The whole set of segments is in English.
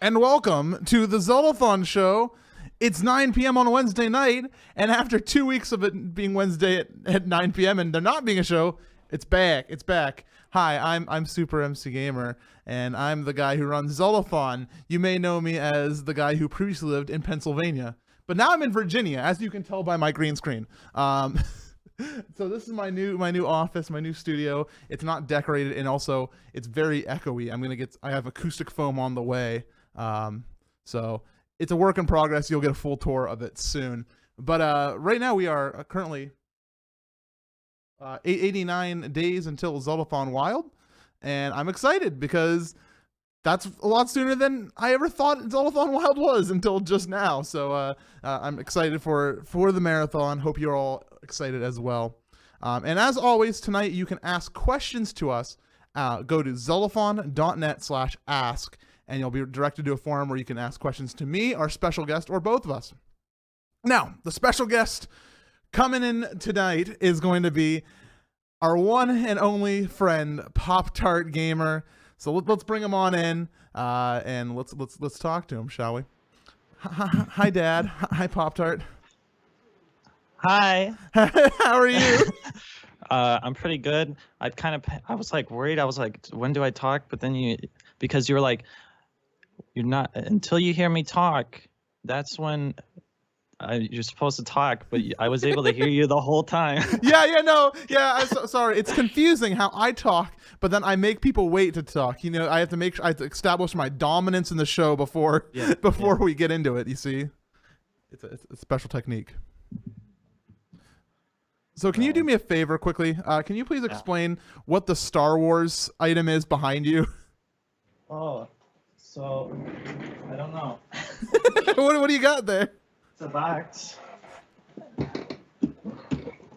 and welcome to the Zeldathon show. It's 9 p.m. on a Wednesday night, and after 2 weeks of it being Wednesday at 9 p.m. and there not being a show, it's back. It's back. Hi, I'm SuperMCGamer, and I'm the guy who runs Zeldathon. You may know me as the guy who previously lived in Pennsylvania, but now I'm in Virginia, as you can tell by my green screen. So this is my new office, my new studio. It's not decorated, and also it's very echoey. I have acoustic foam on the way. So it's a work in progress. You'll get a full tour of it soon. But right now we are currently 89 days until Zeldathon Wild, and I'm excited because that's a lot sooner than I ever thought Zeldathon Wild was until just now. So I'm excited for the marathon. Hope you're all excited as well. And as always, tonight you can ask questions to us. Go to zeldathon.net/ask, and you'll be directed to a forum where you can ask questions to me, our special guest, or both of us. Now, the special guest coming in tonight is going to be our one and only friend, Poptartgamer. So let's bring him on in, and let's talk to him, shall we? Hi, Dad. Hi, Poptart. Hi. How are you? I'm pretty good. I was like worried. I was like, when do I talk? But then because you were like, you're not until you hear me talk. That's when you're supposed to talk. But I was able to hear you the whole time. I'm sorry. It's confusing how I talk, but then I make people wait to talk. You know, I have to establish my dominance in the show before we get into it. You see, it's a special technique. So can you do me a favor quickly? Can you please explain what the Star Wars item is behind you? Oh, so I don't know. What do you got there? It's a box.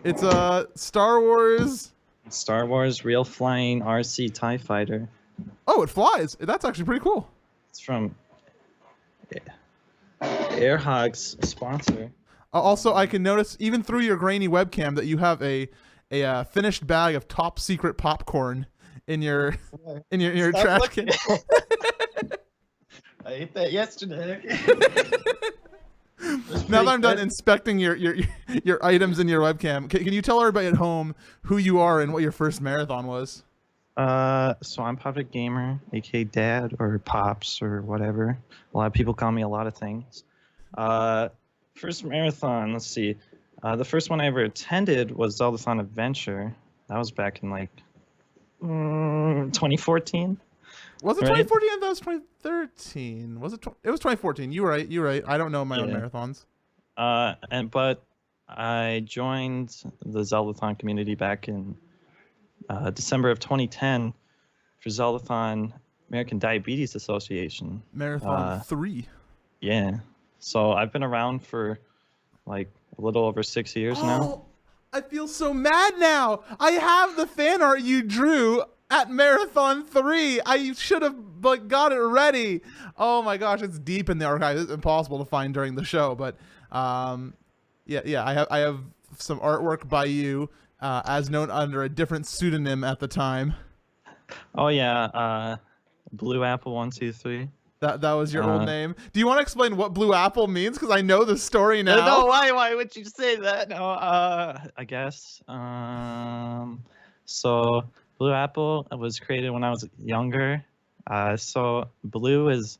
It's a Star Wars Real Flying RC TIE Fighter. Oh, it flies. That's actually pretty cool. It's from Airhog's sponsor. Also, I can notice even through your grainy webcam that you have a finished bag of top secret popcorn in your trash can. I ate that yesterday. Now that I'm done inspecting your items in your webcam, can you tell everybody at home who you are and what your first marathon was? So I'm Poptartgamer, aka Dad or Pops or whatever. A lot of people call me a lot of things. First marathon, let's see. The first one I ever attended was Zeldathon Adventure. That was back in like 2014. Was it 2014? That was 2013. Was it? It was 2014. You were right. I don't know my own marathons. But I joined the Zeldathon community back in December of 2010 for Zeldathon American Diabetes Association. Marathon 3. Yeah. So I've been around for like a little over 6 years now. I feel so mad now. I have the fan art you drew at Marathon 3. I should have got it ready. Oh my gosh, it's deep in the archives. It's impossible to find during the show, but I have some artwork by you as known under a different pseudonym at the time. Oh yeah, Blue Apple 123. That was your old name. Do you want to explain what Blue Apple means? Because I know the story now. No, why would you say that? No, I guess. So Blue Apple was created when I was younger. So blue is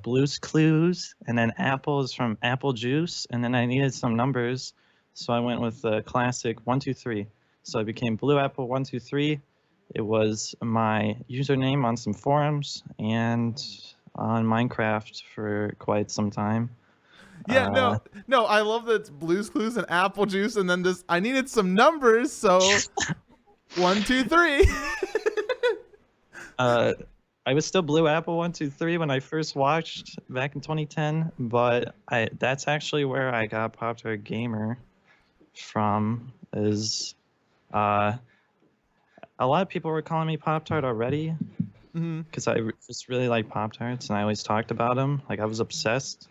Blue's Clues, and then apple is from apple juice, and then I needed some numbers, so I went with the classic 123. So I became Blue Apple 123. It was my username on some forums and on Minecraft for quite some time. Yeah, no, I love that it's Blue's Clues and apple juice, and then I needed some numbers, so 1, 2, 3. I was still Blue Apple 123 when I first watched back in 2010, but that's actually where I got Poptartgamer from. A lot of people were calling me Pop-Tart already because I just really like Pop-Tarts and I always talked about them. Like I was obsessed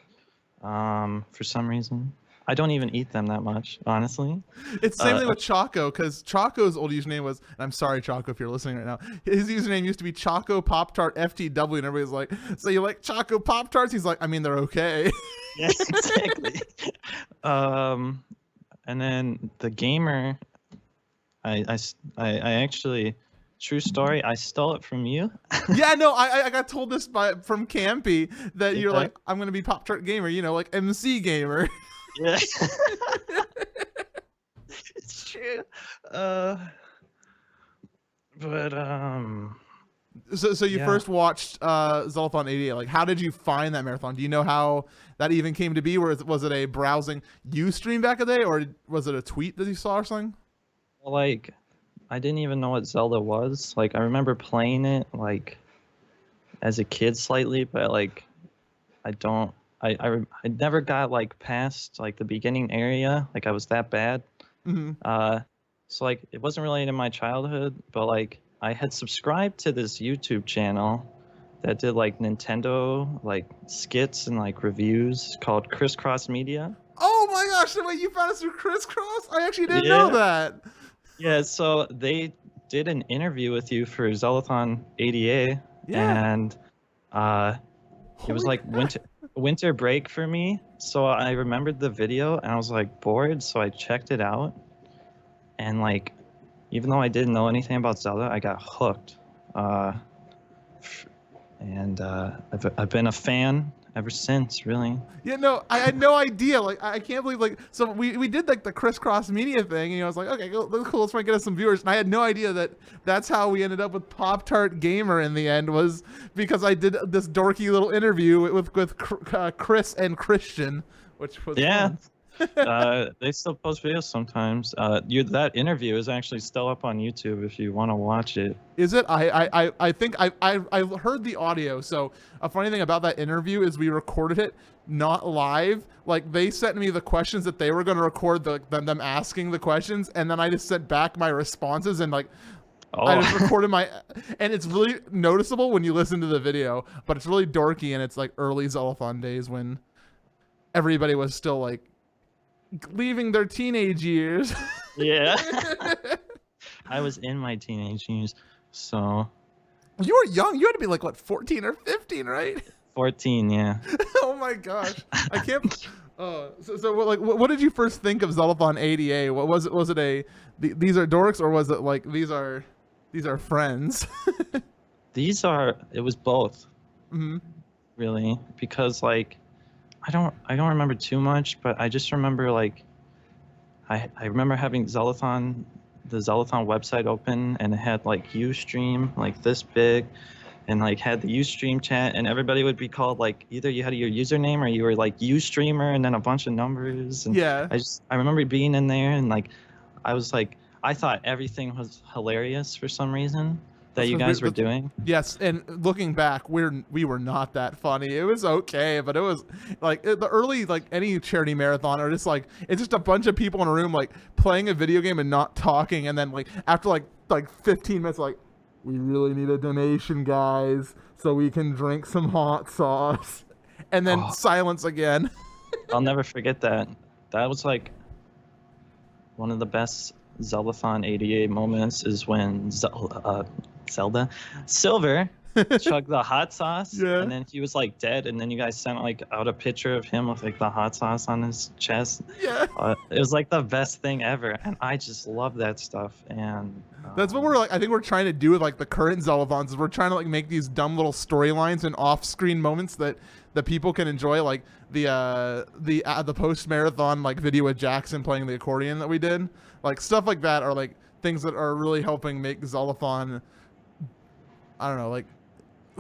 for some reason. I don't even eat them that much, honestly. It's the same thing with Choco, because Choco's old username was, and I'm sorry, Choco, if you're listening right now, his username used to be Choco Pop Tart FTW, and everybody's like, so you like Choco Pop Tarts? He's like, I mean, they're okay. Yeah, exactly. And then the gamer, I actually, true story, I stole it from you. Yeah, no, I got told this from Campy that you're Okay. like, I'm gonna be Poptartgamer, you know, like MC Gamer. Yeah. It's true. But So you yeah. first watched Zeldathon 88. Like, how did you find that marathon? Do you know how that even came to be? Was it a browsing Ustream back in the day, or was it a tweet that you saw or something? Well, like, I didn't even know what Zelda was. Like, I remember playing it like as a kid slightly, but like, I don't. I never got like past like the beginning area. Like, I was that bad. Mm-hmm. So like, it wasn't really in my childhood, but like, I had subscribed to this YouTube channel that did like Nintendo like skits and like reviews called Crisscross Media. Oh my gosh! The way you found us through Crisscross, I actually didn't Yeah. know that. Yeah, so they did an interview with you for Zeldathon 88, Yeah. and it was Holy like crap. winter break for me. So I remembered the video, and I was like bored, so I checked it out, and like, even though I didn't know anything about Zelda, I got hooked, and I've been a fan ever since, really. Yeah, no, I had no idea. Like, I can't believe, like, so we did like the Crisscross Media thing, and I was like, okay, cool, let's try and get us some viewers. And I had no idea that that's how we ended up with Poptartgamer in the end, was because I did this dorky little interview with Chris and Christian, which was Yeah. fun. They still post videos sometimes. That interview is actually still up on YouTube if you want to watch it. Is it? I think I heard the audio. So a funny thing about that interview is we recorded it not live. Like, they sent me the questions that they were going to record, them asking the questions, and then I just sent back my responses, and like, I just recorded and it's really noticeable when you listen to the video, but it's really dorky, and it's like early Zeldathon days when everybody was still like leaving their teenage years. Yeah. I was in my teenage years, so You were young. You had to be like, what, 14 or 15, right? 14, yeah. Oh my gosh, I can't. So what did you first think of Zeldathon 88? What was it? Was it these are dorks, or was it like these are friends? It was both, Mm-hmm. really, because like I don't remember too much, but I just remember like I remember having the Zeldathon website open, and it had like Ustream like this big, and like had the Ustream chat, and everybody would be called like either you had your username or you were like Ustreamer and then a bunch of numbers. And Yeah. I remember being in there, and like I thought everything was hilarious for some reason that you guys were doing. Yes, and looking back, we were not that funny. It was okay, but it was like the early, like any charity marathon, are just like, it's just a bunch of people in a room like playing a video game and not talking, and then like after like 15 minutes, like, we really need a donation, guys, so we can drink some hot sauce, and then silence again. I'll never forget that. That was like one of the best Zeldathon 88 moments, is when Zelda Silver chugged the hot sauce, Yeah. and then he was like dead, and then you guys sent like out a picture of him with like the hot sauce on his chest. Yeah. It was like the best thing ever, and I just love that stuff. And That's what I think we're trying to do with like the current Zeldathons, is we're trying to like make these dumb little storylines and off-screen moments that people can enjoy, like the post-marathon like video with Jackson playing the accordion that we did. Like, stuff like that are like things that are really helping make Zeldathon, I don't know, like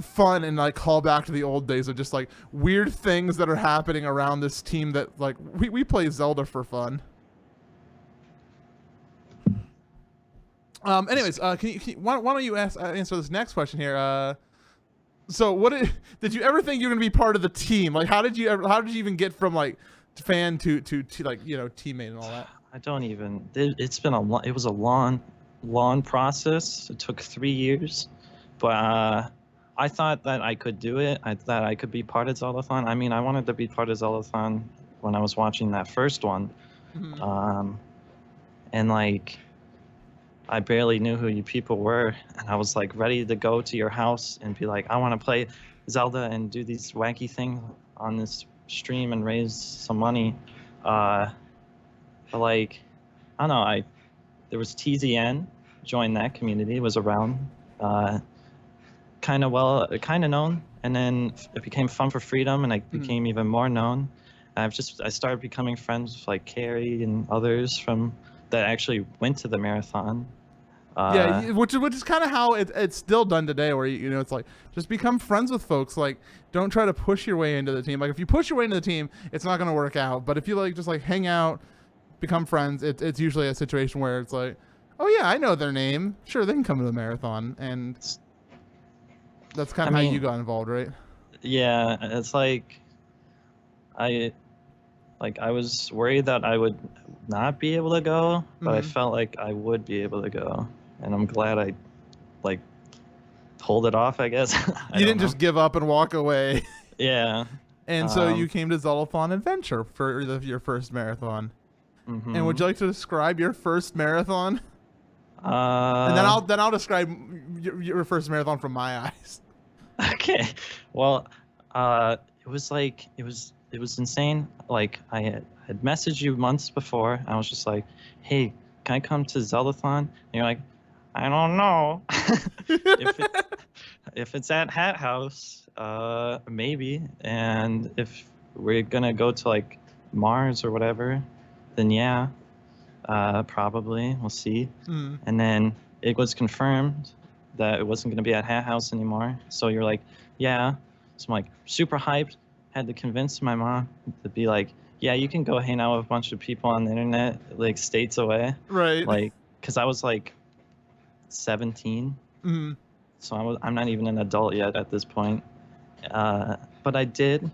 fun, and like call back to the old days of just like weird things that are happening around this team that like we play Zelda for fun. Anyways, why don't you answer this next question here? So did you ever think you were gonna be part of the team? Like, how did you even get from like fan to like, you know, teammate and all that? I don't even. It's been it was a long process. It took 3 years, but I thought that I could do it. I thought I could be part of Zeldathon. I mean, I wanted to be part of Zeldathon when I was watching that first one. And like I barely knew who you people were, and I was like ready to go to your house and be like, I want to play Zelda and do these wacky things on this stream and raise some money. But like, I don't know, there was TZN, joined that community, was around, kind of known, and then it became Fun for Freedom, and I became even more known. I started becoming friends with like Carrie and others from that actually went to the marathon. Yeah, which is kind of how it's still done today, where you know it's like just become friends with folks. Like, don't try to push your way into the team. Like, if you push your way into the team, it's not going to work out. But if you like just like hang out, become friends, it's usually a situation where it's like, oh yeah, I know their name. Sure, they can come to the marathon, and that's kind of how you got involved, right? Yeah, it's like I was worried that I would not be able to go, but I felt like I would be able to go. And I'm glad I like pulled it off, I guess. You didn't just give up and walk away. Yeah. And so you came to Zeldathon Adventure for your first marathon. And would you like to describe your first marathon? And then I'll describe your first marathon from my eyes. Okay. Well, it was insane. Like I had messaged you months before. I was just like, hey, can I come to Zeldathon? And you're like, I don't know. if it's at Hat House, maybe. And if we're gonna go to like Mars or whatever, then yeah, probably. We'll see. And then it was confirmed that it wasn't gonna be at Hat House anymore. So you're like, yeah. So I'm like super hyped. Had to convince my mom to be like, yeah, you can go hang out with a bunch of people on the internet, like states away. Right. Like, because I was like 17. So I'm not even an adult yet at this point. But I did.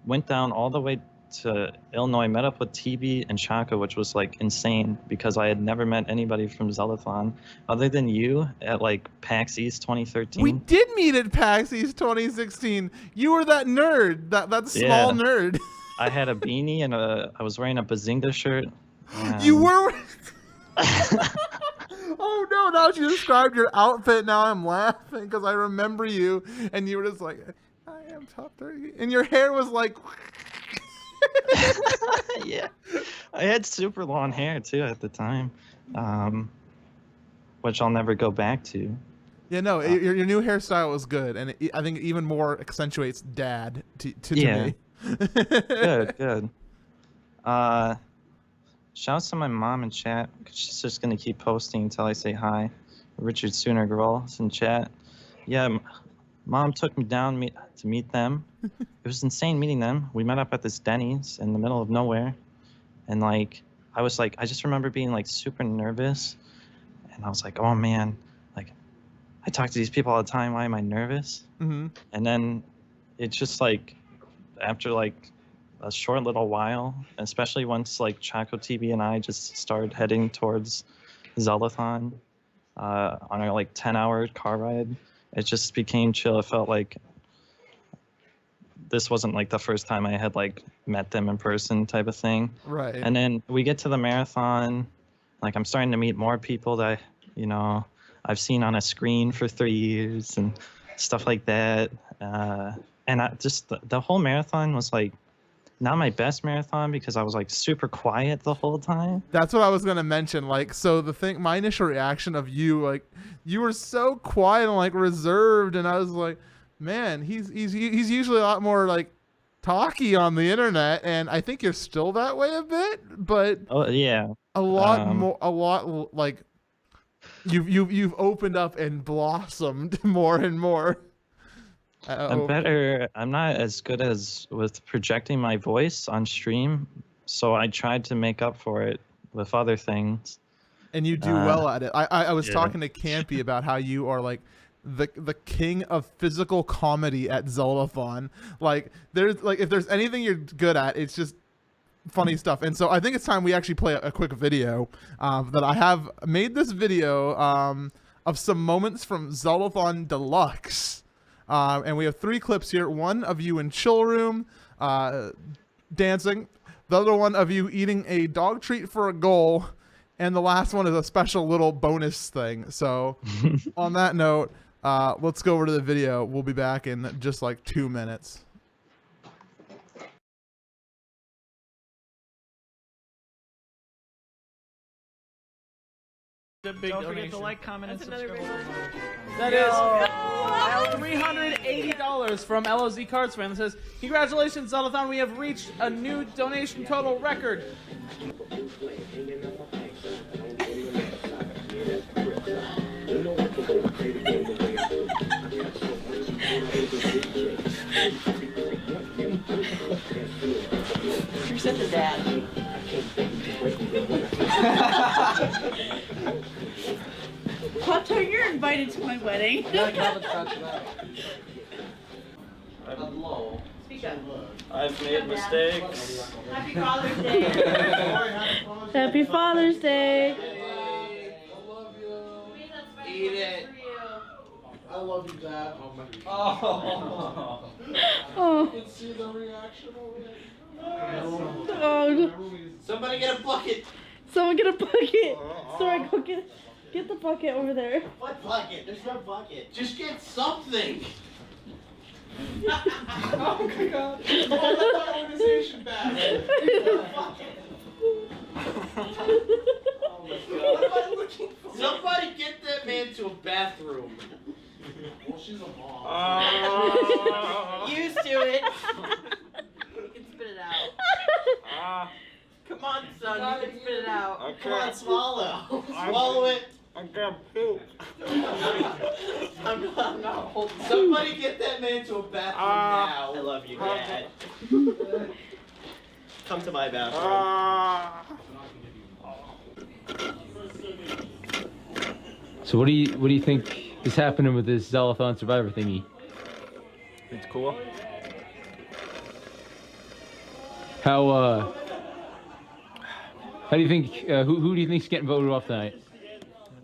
Went down all the way to Illinois, met up with TB and Chaka, which was like insane because I had never met anybody from Zeldathon other than you at like PAX East 2013. We did meet at PAX East 2016. You were that nerd, that small nerd. I had a beanie and I was wearing a Bazinga shirt. You were. Oh no! Now you described your outfit. Now I'm laughing because I remember you, and you were just like, "I am top 30," and your hair was like. Yeah, I had super long hair too at the time, which I'll never go back to. Yeah, no, your new hairstyle was good, and I think it even more accentuates dad to me. Good. Shouts to my mom in chat, because she's just going to keep posting until I say hi. Richard Sooner Girl is in chat. Yeah, Mom took me down to meet them. It was insane meeting them. We met up at this Denny's in the middle of nowhere. And like, I just remember being like super nervous. And I was like, oh man, like I talk to these people all the time. Why am I nervous? And then it's just like, after like a short little while, especially once like Chaco TV and I just started heading towards Zeldathon on our like 10-hour car ride, it just became chill. It felt like this wasn't like the first time I had like met them in person type of thing. Right. And then we get to the marathon, like I'm starting to meet more people that, you know, I've seen on a screen for 3 years and stuff like that. And I just, the whole marathon was like, not my best marathon because I was like super quiet the whole time. That's what I was gonna mention. Like, so my initial reaction of you, like, you were so quiet and like reserved, and I was like, man, he's usually a lot more like talky on the internet, and I think you're still that way a bit, but a lot like you've opened up and blossomed more and more. I'm better. I'm not as good as with projecting my voice on stream, so I tried to make up for it with other things. And you do well at it. I was talking to Campy about how you are like the king of physical comedy at Zeldathon. Like if there's anything you're good at, it's just funny stuff. And so I think it's time we actually play a quick video that I have made this video of some moments from Zeldathon Deluxe. And we have 3 clips here. One of you in chill room dancing. The other one of you eating a dog treat for a goal. And the last one is a special little bonus thing. So on that note, let's go over to the video. We'll be back in just like 2 minutes. Don't forget to like, comment, and subscribe. That is $380 from LOZ Cards Fan. That says, "Congratulations, Zeldathon. We have reached a new donation total record." Present the dad. Poptart, you're invited to my wedding. Speak up. I've made mistakes. Happy Father's Day. Happy Father's Day. Eat it. I love you, Dad. Oh. Oh. You can see the reaction already. Oh. Somebody get a bucket. Someone get a bucket. Sorry, go get the bucket over there. What bucket? There's no bucket. Just get something. Oh my god. Hold the organization back. Somebody get that man to a bathroom. Well, she's a mom. Used to it. You can spit it out. Come on, son. You can spit it out. Come on, swallow. Swallow it. I'm gonna poop. I'm not holding. Somebody get that man to a bathroom now. I love you, Dad. Come to my bathroom. So what do you think is happening with this Zeldathon Survivor thingy? It's cool. How do you think who do you think's getting voted off tonight?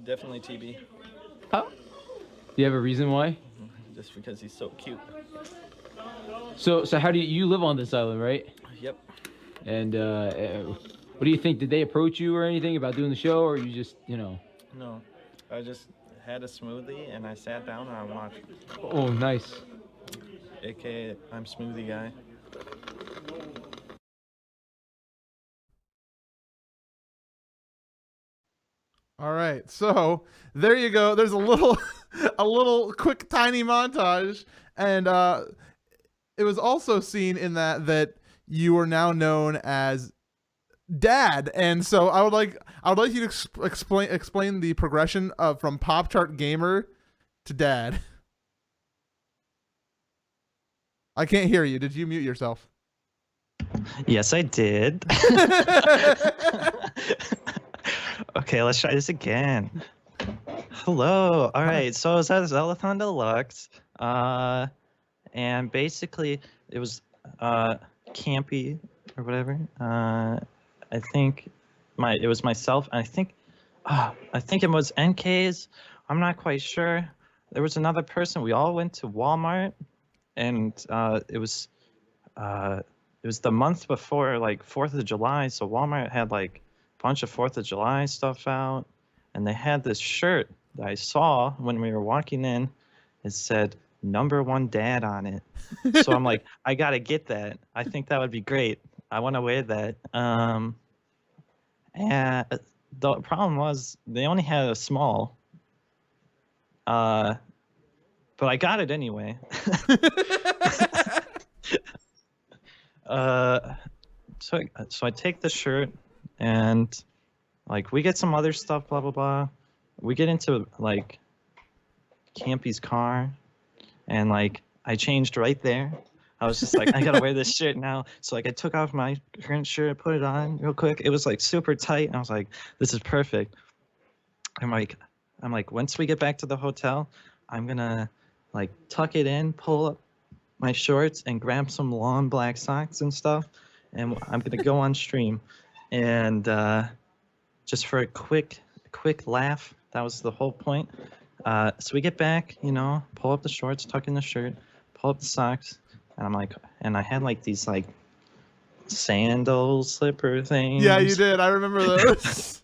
Definitely TB. How? Do you have a reason why? Just because he's so cute. So how do you live on this island, right? Yep. And what do you think? Did they approach you or anything about doing the show, or you just No. I just had a smoothie and I sat down and I watched. Oh, nice. AKA, I'm smoothie guy. All right, so there you go. There's a little, a little quick, tiny montage, and it was also seen in that you are now known as Dad, and so I would like you to explain the progression of from Poptartgamer to Dad. I can't hear you. Did you mute yourself? Yes, I did. Okay, let's try this again. Hello. All right, so I was at Zeldathon Deluxe, and basically it was campy or whatever. I think it was myself, and I think it was NK's. I'm not quite sure. There was another person. We all went to Walmart, and it was the month before like 4th of July, so Walmart had like a bunch of 4th of July stuff out, and they had this shirt that I saw when we were walking in. It said #1 Dad on it. So I'm like, I gotta get that. I think that would be great. I want to wear that. And the problem was they only had a small. But I got it anyway. So I take the shirt and like we get some other stuff, blah blah blah. We get into like Campy's car, and like I changed right there. I was just like, I gotta wear this shirt now. So like I took off my current shirt, put it on real quick. It was like super tight, and I was like, this is perfect. I'm like, once we get back to the hotel, I'm gonna like tuck it in, pull up my shorts, and grab some long black socks and stuff, and I'm gonna go on stream, and just for a quick laugh. That was the whole point. So we get back, pull up the shorts, tuck in the shirt, pull up the socks, and I'm like, and I had like these like sandal slipper things. Yeah, you did. I remember those.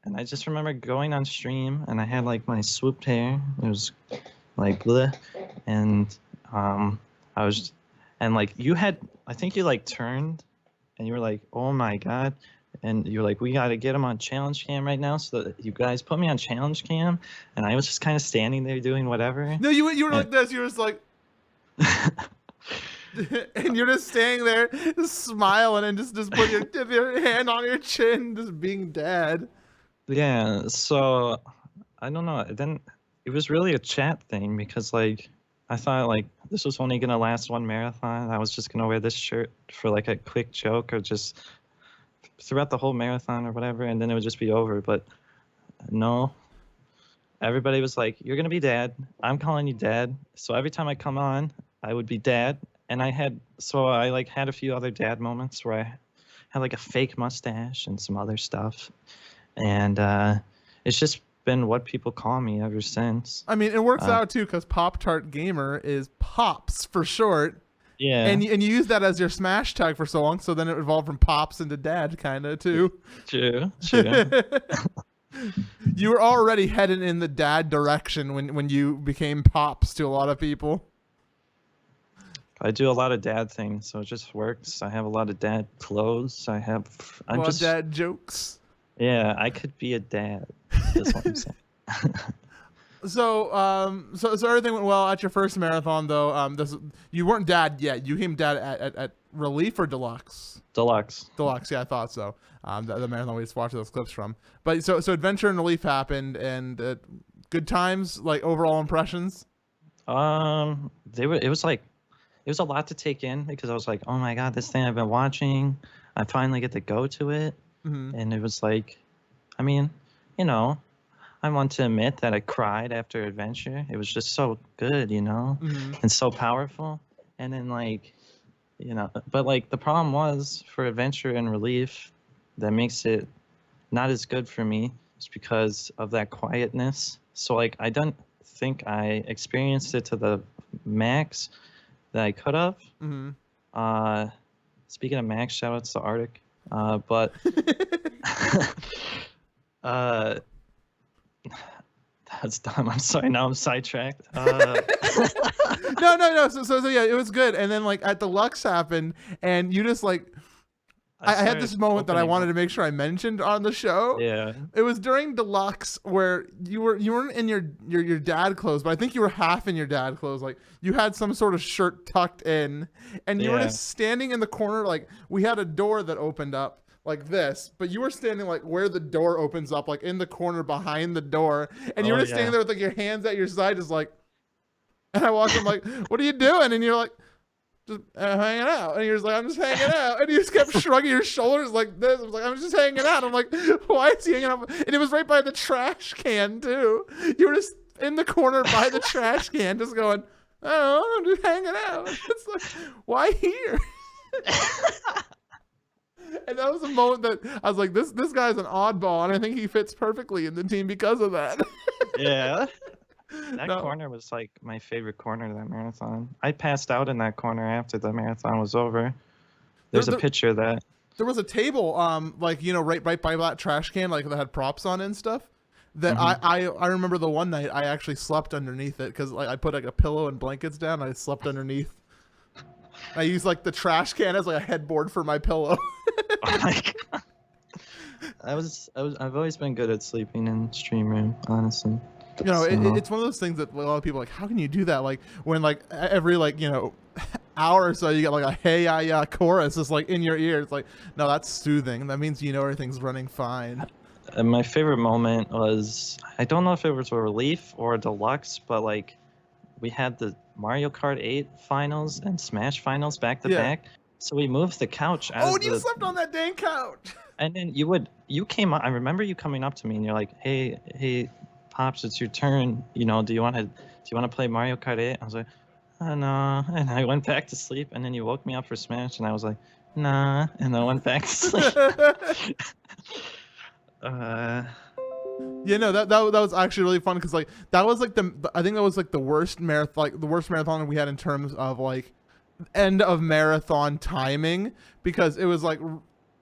And I just remember going on stream, and I had like my swooped hair. It was like bleh, and I was, and like you had, I think you like turned, and you were like, oh my god. And you're like, we got to get him on challenge cam right now. So that you guys put me on challenge cam. And I was just kind of standing there doing whatever. No, you were like this. You were just like, and you're just standing there, just smiling and just put your hand on your chin, just being dad. Yeah. So I don't know. Then it was really a chat thing because like I thought like this was only gonna last one marathon. I was just gonna wear this shirt for like a quick joke or just throughout the whole marathon or whatever, and then it would just be over. But no, everybody was like, you're gonna be dad. I'm calling you dad. So every time I come on, I would be dad. And I had a few other dad moments where I had like a fake mustache and some other stuff, and it's just been what people call me ever since. I mean, it works out too because Poptartgamer is Pops for short. Yeah. And you use that as your Smash tag for so long, so then it evolved from Pops into Dad, kind of, too. True. You were already headed in the dad direction when you became Pops to a lot of people. I do a lot of dad things, so it just works. I have a lot of dad clothes. I'm just dad jokes. Yeah, I could be a dad. That's what I'm saying. So everything went well at your first marathon, though. You weren't dad yet. You came dad at Relief or Deluxe? Deluxe. Deluxe, yeah, I thought so. The marathon we just watched those clips from. But so Adventure and Relief happened, and good times, like overall impressions. It was a lot to take in because I was like, oh my god, this thing I've been watching, I finally get to go to it, and it was like, I mean, I want to admit that I cried after Adventure. It was just so good, and so powerful. And then but like the problem was for Adventure and Relief, that makes it not as good for me is because of that quietness. So like I don't think I experienced it to the max that I could have. Speaking of max, shout outs to Arctic. But that's dumb. I'm sorry. Now I'm sidetracked. No. So yeah, it was good. And then like at Deluxe happened, and you just like, I had this moment that I wanted to make sure I mentioned on the show. Yeah. It was during Deluxe where you weren't in your dad clothes, but I think you were half in your dad clothes. Like you had some sort of shirt tucked in, and you were just standing in the corner. Like we had a door that opened up like this, but you were standing like where the door opens up, like in the corner behind the door, and you were just standing there with like your hands at your side, just like. And I walked in like, "What are you doing?" And you're like, "Just hanging out." And you're just like, "I'm just hanging out." And you just kept shrugging your shoulders like this. I was like, "I'm just hanging out." I'm like, "Why is he hanging out?" And it was right by the trash can too. You were just in the corner by the trash can, just going, "Oh, I'm just hanging out." It's like, why here? And that was a moment that I was like, this guy's an oddball, and I think he fits perfectly in the team because of that. Yeah. That corner was like my favorite corner of that marathon. I passed out in that corner after the marathon was over. There's a picture of that. There was a table, right by that trash can, like that had props on it and stuff. That I remember the one night I actually slept underneath it because I put like a pillow and blankets down. And I slept underneath. I used like the trash can as like a headboard for my pillow. Oh my god. I've always been good at sleeping in stream room, honestly. It's one of those things that a lot of people are like, how can you do that? Like when like every hour or so you get like a hey ya chorus is like in your ear. It's like, no, that's soothing. That means everything's running fine. My favorite moment was, I don't know if it was a Relief or a Deluxe, but like we had the Mario Kart 8 finals and Smash finals back to back. So we moved the couch out. Oh, and you slept on that dang couch. And then you came up. I remember you coming up to me and you're like, hey, Pops, it's your turn. Do you want to play Mario Kart 8? I was like, oh, no. And I went back to sleep. And then you woke me up for Smash, and I was like, nah. And I went back to sleep. Yeah, no, that was actually really fun because like that was like I think that was like the worst marathon we had in terms of like end of marathon timing, because it was like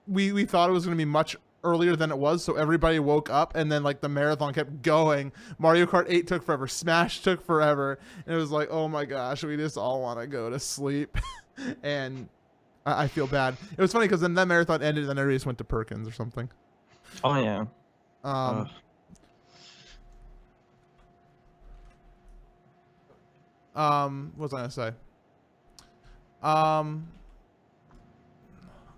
we thought it was going to be much earlier than it was, so everybody woke up and then like the marathon kept going. Mario Kart 8 took forever, Smash took forever, and it was like, oh my gosh, we just all want to go to sleep. And I feel bad. It was funny because then that marathon ended and then everybody just went to Perkins or something. Oh yeah. What was I gonna say?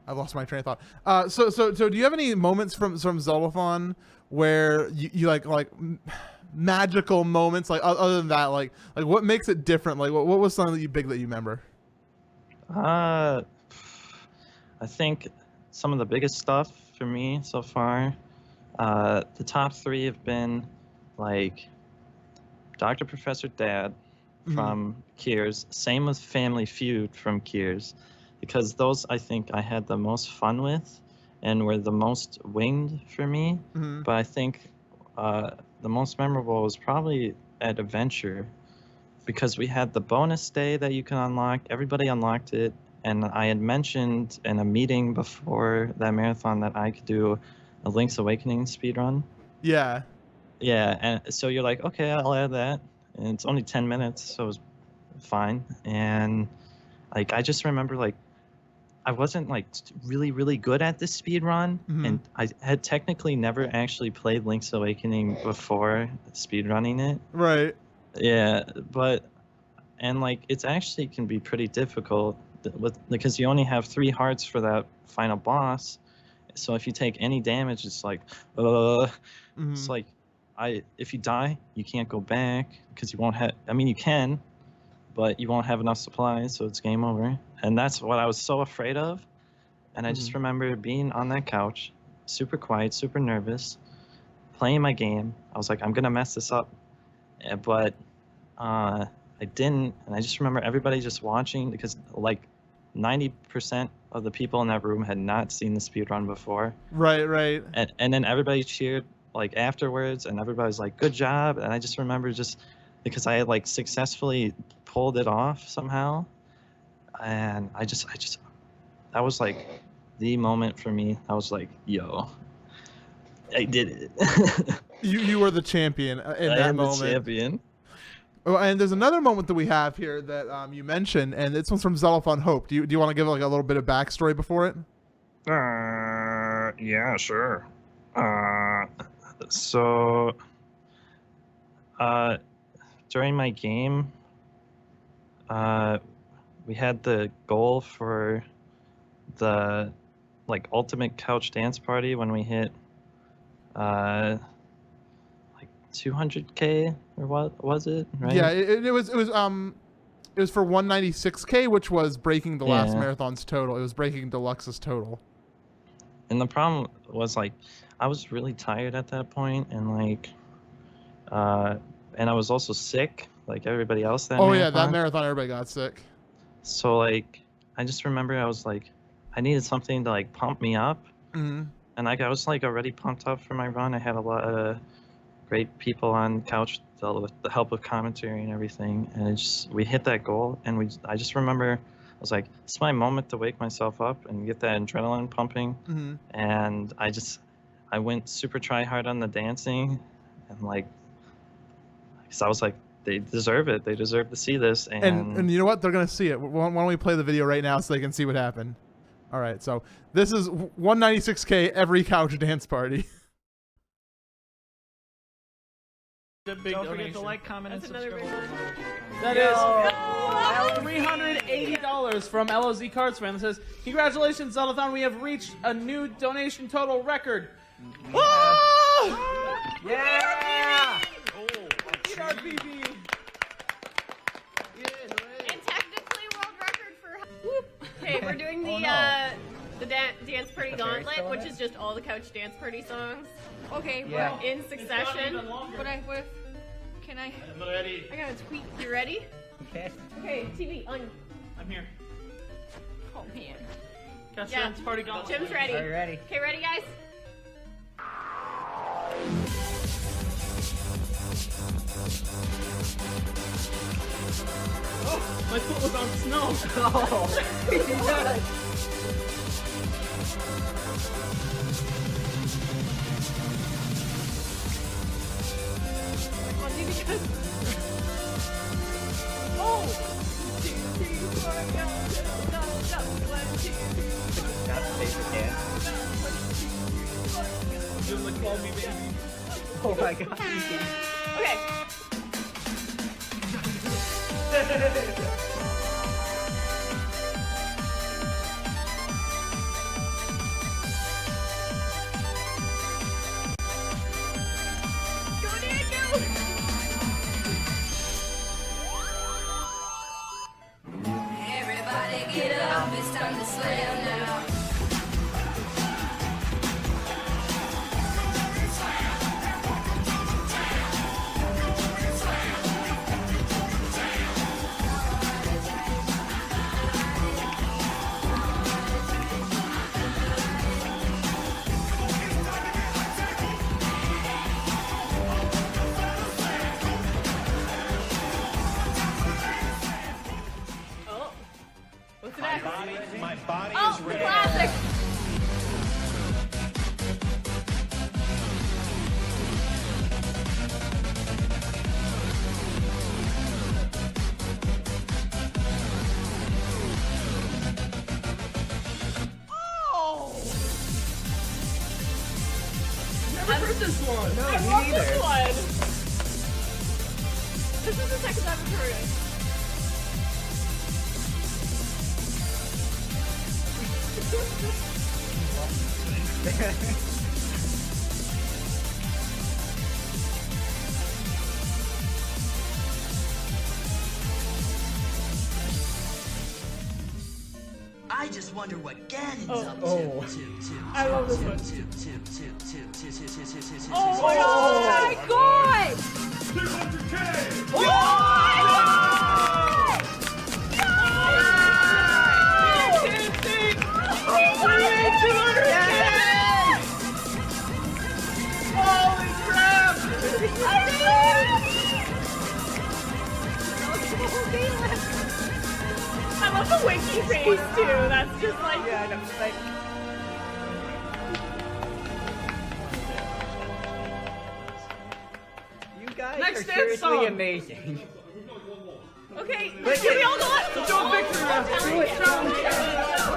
I lost my train of thought. So do you have any moments from Zeldathon where you like magical moments, like other than that, like what makes it different? Like what was something that you remember? I think some of the biggest stuff for me so far, the top 3 have been like Dr. Professor Dad from Kiers, same with Family Feud from Kiers, because those I think I had the most fun with and were the most winged for me. But I think the most memorable was probably at Adventure, because we had the bonus day that you can unlock. Everybody unlocked it, and I had mentioned in a meeting before that marathon that I could do a Link's Awakening speedrun. Yeah. Yeah, and so you're like, okay, I'll add that. And it's only 10 minutes, so it was fine. And like I just remember like I wasn't like really, really good at this speedrun, and I had technically never actually played Link's Awakening before speedrunning it. Right. Yeah, and like it's actually can be pretty difficult because you only have 3 hearts for that final boss. So if you take any damage, it's like, it's like, if you die, you can't go back because you won't have. I mean, you can, but you won't have enough supplies, so it's game over. And that's what I was so afraid of. And I just remember being on that couch, super quiet, super nervous, playing my game. I was like, I'm gonna mess this up, but I didn't. And I just remember everybody just watching, because like 90% of the people in that room had not seen the speedrun before. Right. And then everybody cheered like afterwards, and everybody's like, good job. And I just remember just because I had like successfully pulled it off somehow, and I just that was like the moment for me. I was like, yo, I did it. you were the champion in that moment. The champion. Oh, and there's another moment that we have here that you mentioned, and this one's from Zeldathon Hope. Do you want to give like a little bit of backstory before it? Yeah, sure. So during my game, we had the goal for the like ultimate couch dance party when we hit like 200K, or what was it? Right? Yeah, it was for 196K, which was breaking the last marathon's total. It was breaking Deluxe's total. And the problem was like I was really tired at that point, and like and I was also sick like everybody else that marathon. Yeah, that marathon everybody got sick. So like I just remember I was like I needed something to like pump me up. And like I was like already pumped up for my run. I had a lot of great people on couch with the help of commentary and everything, and we hit that goal. And I just remember I was like, it's my moment to wake myself up and get that adrenaline pumping. And I went super try hard on the dancing, and like, because I was like, they deserve it. They deserve to see this. And you know what? They're gonna see it. Why don't we play the video right now so they can see what happened? All right. So this is 196K every couch dance party. Don't forget to like, comment, and subscribe. That is $380 from LOZ Cards Fan that says, congratulations, Zeldathon. We have reached a new donation total record. Yeah! RPB. And technically world record for... Okay, we're doing the Dance Party Gauntlet, which is just all the Couch Dance Party songs. Okay, we're in succession. Can I... I'm ready. I gotta tweet. You ready? Okay. Okay, TV, on. I'm here. Oh, man. Dance Party Gauntlet. Jim's ready. Are you ready? Okay, ready, guys? My foot was on snow. Oh my god. Okay. Go, Dan, go! Everybody get up, it's time to slam now. Oh. What's next? My body Oh, is the ready. classic. Never heard this one. No, I me love neither. this one. This is the second time I've heard it. I just wonder what Ganon's up to. Oh. I love this one. Oh Oh my god! 200K! Oh my god! Holy crap! I love the winky face too. That's just like Yeah, I know. Like, you guys Next are dance seriously song. amazing. okay. Can we all go up? Let's do a victory round. Three, two,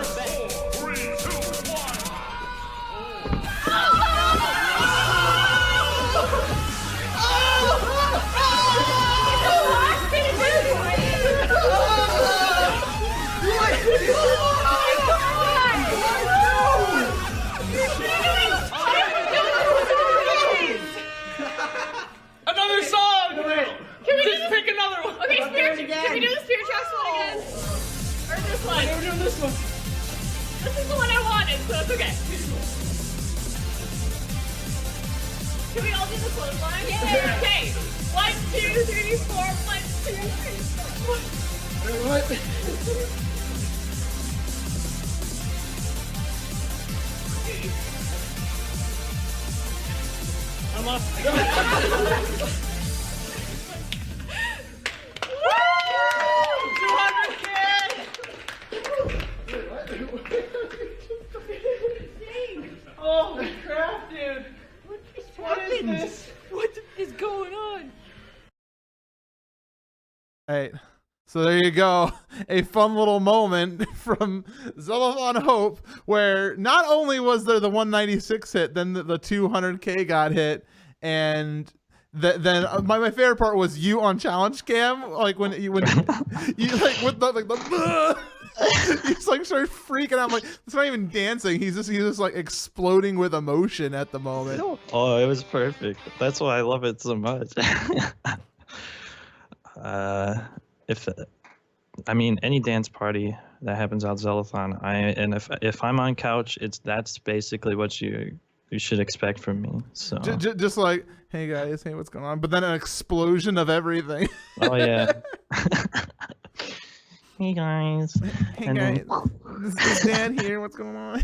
one. Another song! Just pick another one. Okay, can we do the Spirit Tracks one again? Or this one? We're doing this one. This is the one I wanted, so it's okay. Can we all do the clothesline? Yeah. Okay. 1, 2, 3, 4. 1, 2, 3, 4. I'm up. Holy crap, dude! What is this? What is going on? Right. So there you go. A fun little moment from Zeldathon Hope, where not only was there the 196 hit, then the 200K got hit, and then my favorite part was you on challenge cam, like when you like with the he's like started freaking out. I'm like, it's not even dancing. He's just like exploding with emotion at the moment. Oh, it was perfect. That's why I love it so much. I mean any dance party that happens out Zeldathon, if I'm on couch, that's basically what you should expect from me. So Just like, hey guys, hey, what's going on? But then an explosion of everything. oh yeah. Hey guys. Hey And guys, then- this is Dan here. What's going on?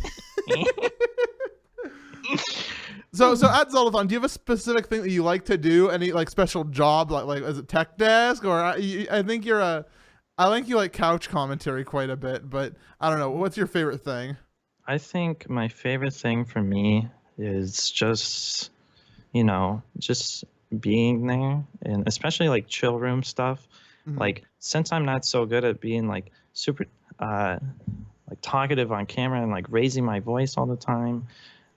So at Zeldathon, do you have a specific thing that you like to do? Any like special job, like is it tech desk, or I think you're I think you like couch commentary quite a bit, but I don't know. What's your favorite thing? I think my favorite thing for me is just, just being there, and especially like chill room stuff. Mhm. Like, since I'm not so good at being like super like talkative on camera and like raising my voice all the time,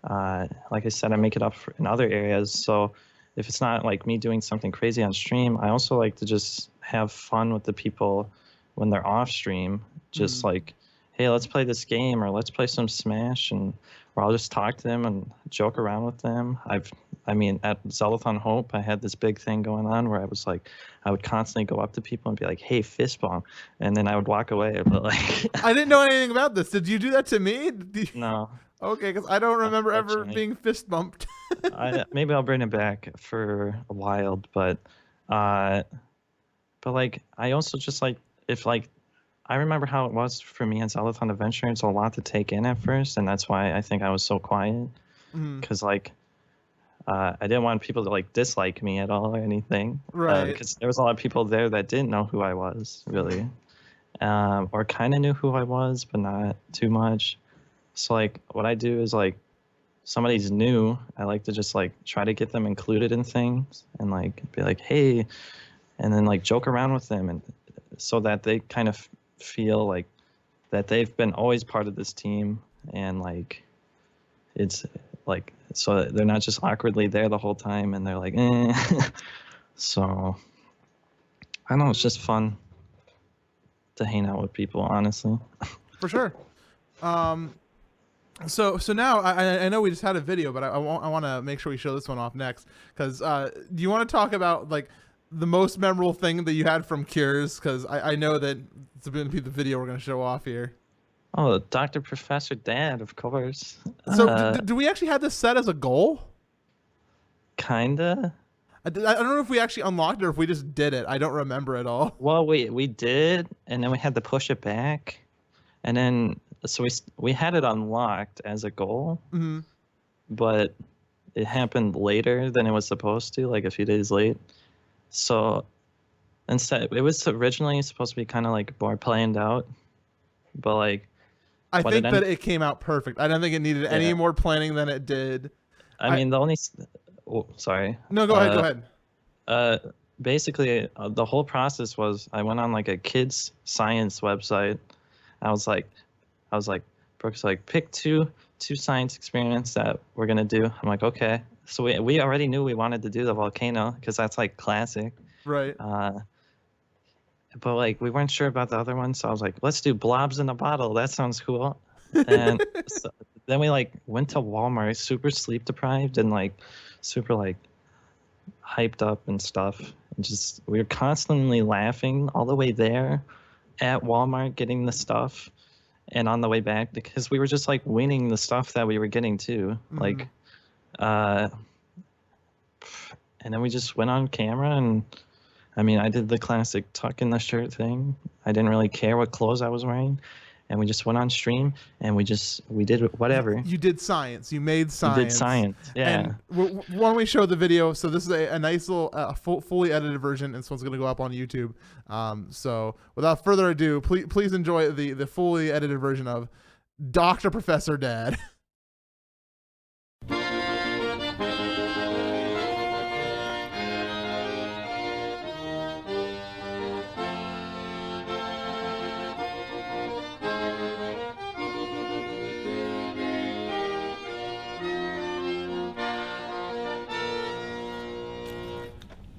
like I said, I make it up in other areas. So if it's not like me doing something crazy on stream, I also like to just have fun with the people when they're off stream. Just like, hey, let's play this game, or let's play some Smash, or I'll just talk to them and joke around with them. I mean, at Zeldathon Hope, I had this big thing going on where I would constantly go up to people and be like, hey, fist bump, and then I would walk away. But like, I didn't know anything about this. Did you do that to me? no. Okay, because I don't remember ever being fist bumped. Maybe I'll bring it back for a while, but like, I also just like, if like, I remember how it was for me in Zeldathon Adventure. It's a lot to take in at first, and that's why I think I was so quiet. Because like, I didn't want people to like dislike me at all or anything. Right. Because there was a lot of people there that didn't know who I was really, or kind of knew who I was, but not too much. So like, what I do is like, somebody's new, I like to just like try to get them included in things and like be like, hey, and then like joke around with them, and so that they kind of feel like that they've been always part of this team, and like it's like, so they're not just awkwardly there the whole time and they're like, eh. So I don't know, it's just fun to hang out with people, honestly. For sure. So now I know we just had a video, but I want to make sure we show this one off next, because do you want to talk about like the most memorable thing that you had from Cures? Because I know that it's going to be the video we're going to show off here. Oh, Dr. Professor Dad, of course. So do we actually have this set as a goal? Kinda. I don't know if we actually unlocked it or if we just did it. I don't remember at all. Well, we did, and then we had to push it back, and then so we had it unlocked as a goal, but it happened later than it was supposed to, like a few days late. So instead, it was originally supposed to be kind of like more planned out, but like, I think that it came out perfect. I don't think it needed any more planning than it did. I mean, the only, sorry. No, go ahead. Go ahead. Basically, the whole process was I went on like a kids science website. I was like, Brooke's like, pick two science experiments that we're gonna do. I'm like, okay. So we already knew we wanted to do the volcano because that's like classic. Right. But like we weren't sure about the other one, so I was like, let's do blobs in a bottle. That sounds cool. And so then we like went to Walmart, super sleep deprived and like super like hyped up and stuff. And just we were constantly laughing all the way there at Walmart getting the stuff, and on the way back because we were just like winning the stuff that we were getting too. Like and then we just went on camera, and I mean, I did the classic tuck in the shirt thing. I didn't really care what clothes I was wearing, and we just went on stream, and we did whatever. You did science. You made science. We did science. Yeah. And why don't we show the video? So this is a nice little fully edited version, and this one's going to go up on YouTube. So without further ado, please enjoy the fully edited version of Dr. Professor Dad.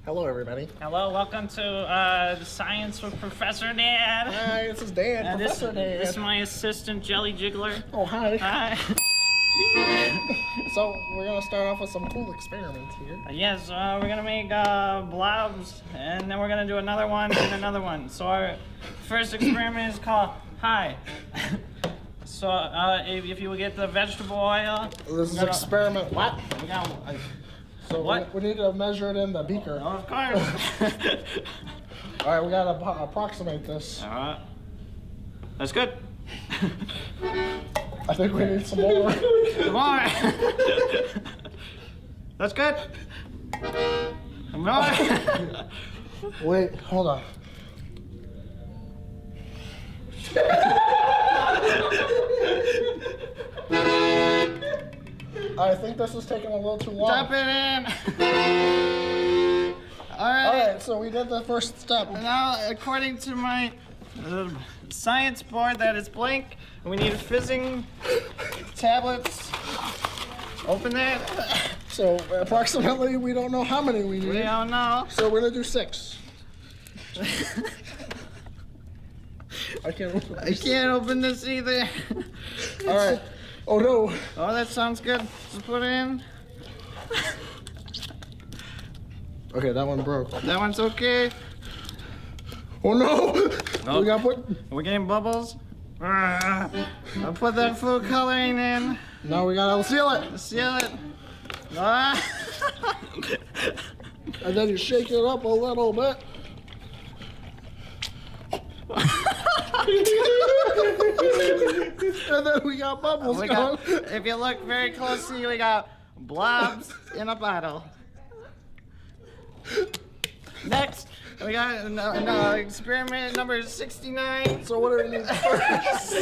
Hello, everybody. Hello, welcome to the Science with Professor Dan. Hi, this is Dan. Professor Dan. This is my assistant, Jelly Jiggler. Oh, hi. Hi. So we're gonna start off with some cool experiments here. Yes, we're gonna make blobs, and then we're gonna do another one and another one. So our first experiment is called Hi. So if you will get the vegetable oil. This is experiment what? We got. So what? We need to measure it in the beaker. Oh, of course. All right, we gotta approximate this. All right. That's good. I think we need some more. Some more. That's good. Some more. Wait, hold on. I think this is taking a little too long. Dump it in. Alright, so we did the first step. Now, according to my science board, that is blank. We need fizzing tablets. Open that. So approximately, we don't know how many we need. We don't know. So we're gonna do 6. I can't open this either. Alright. Oh no. Oh, that sounds good. Just put it in. Okay, that one broke. That one's okay. Oh no! Oh. We gotta put. We're getting bubbles. I'll put that food coloring in. Now we gotta seal it. Seal it. And then you shake it up a little bit. And then we got bubbles going. If you look very closely, we got blobs in a bottle. Next, we got experiment number 69. So what do we need first?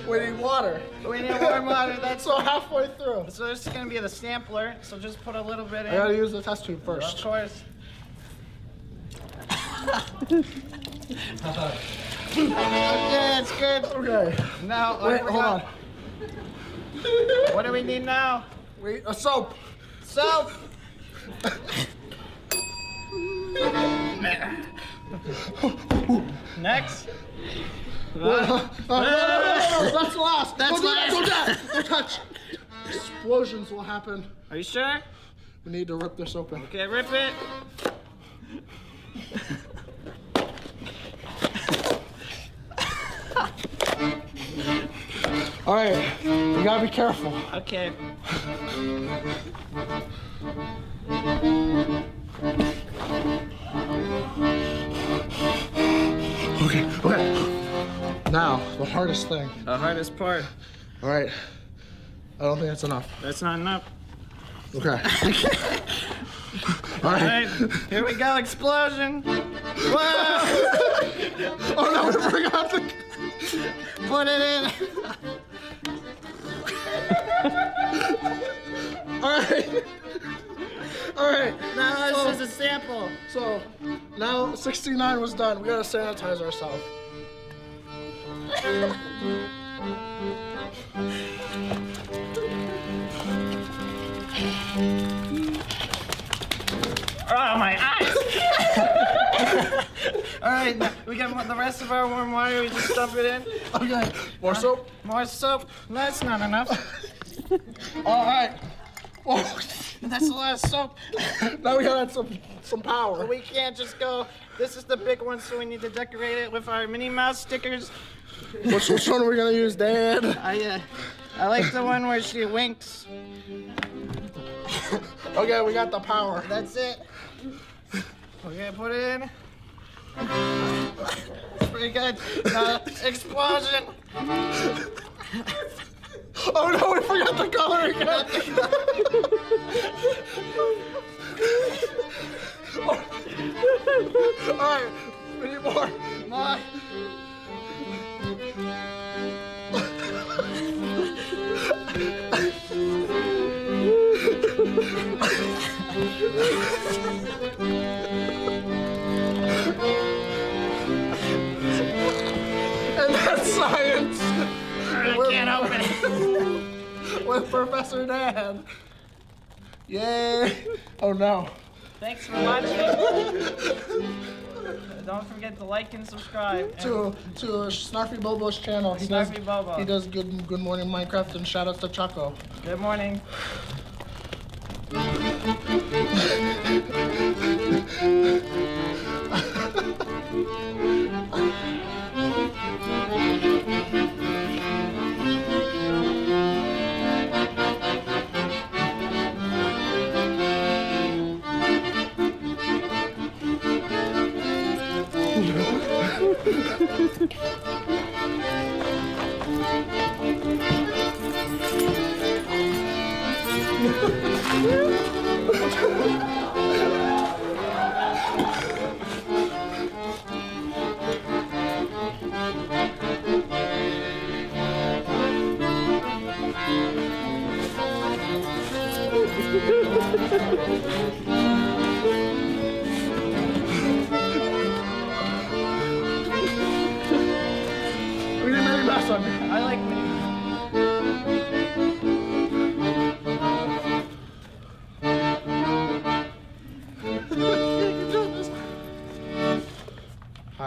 We need water. We need warm water. That's So halfway through. So this is gonna be the sampler. So just put a little bit in. I gotta use the test tube first. Of course. Okay, it's good. Okay. Now, Wait, hold on. What do we need now? Wait, a soap. Soap. Next. No, that's last. That's last. Don't touch. Explosions will happen. Are you sure? We need to rip this open. Okay, rip it. All right, we gotta be careful. Okay. Okay. Now, the hardest thing. The hardest part. All right. I don't think that's enough. That's not enough. Okay. All All right. right, here we go. Explosion. Whoa! Oh no, we forgot the. Put it in. All right. All right. Now this is a sample. So now 69 was done. We gotta sanitize ourselves. Oh, my eyes! All right, now we got the rest of our warm water. We just dump it in. Okay. More soap. More soap. That's not enough. All right. Oh, That's a lot of soap. now we gotta add some power. We can't just go. This is the big one, so we need to decorate it with our Minnie Mouse stickers. Which one are we gonna use, Dad? I like the one where she winks. Okay, we got the power. That's it. Okay, put it in. It's pretty good. Explosion. Oh no, we forgot the color again. All right, we need more. More. And that's science. I can't open it. With Professor Dan. Yay. Oh no. Thanks for watching. Don't forget to like and subscribe. To Snarfy Bobo's channel. Snarfy Bobo. He does Good Morning Minecraft, and shout out to Choco. Good morning.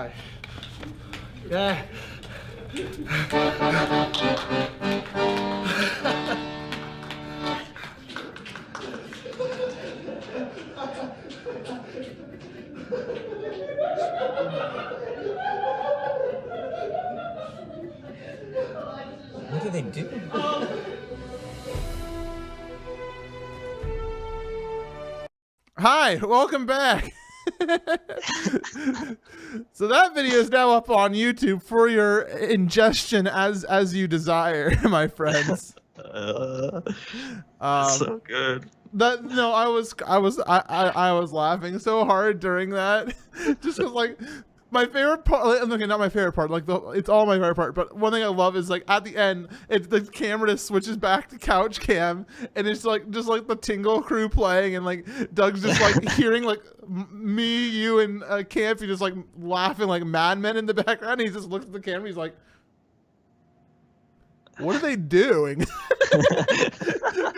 guy. Yeah. What do they do? Hi, welcome back. So that video is now up on YouTube for your ingestion as you desire, my friends. So good. I was laughing so hard during that, just because like my favorite part, okay, not my favorite part, like it's all my favorite part, but one thing I love is like at the end, the camera just switches back to couch cam, and it's like just like the Tingle Crew playing, and like Doug's just like hearing like me, you, and Campy just like laughing like madmen in the background. And he just looks at the camera, he's like, "What are they doing?"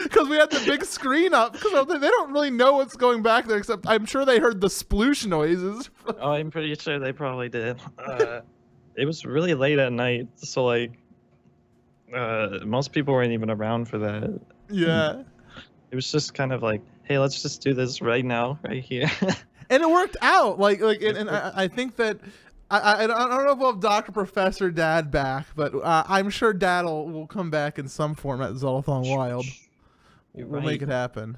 Because we had the big screen up, because they don't really know what's going back there, except I'm sure they heard the sploosh noises. Oh, I'm pretty sure they probably did. It was really late at night, so like most people weren't even around for that. Yeah. It was just kind of like, hey, let's just do this right now, right here. And it worked out. And I think that I don't know if we'll have Dr. Professor Dad back, but I'm sure Dad will come back in some form at Zeldathon Wild. We'll make it happen.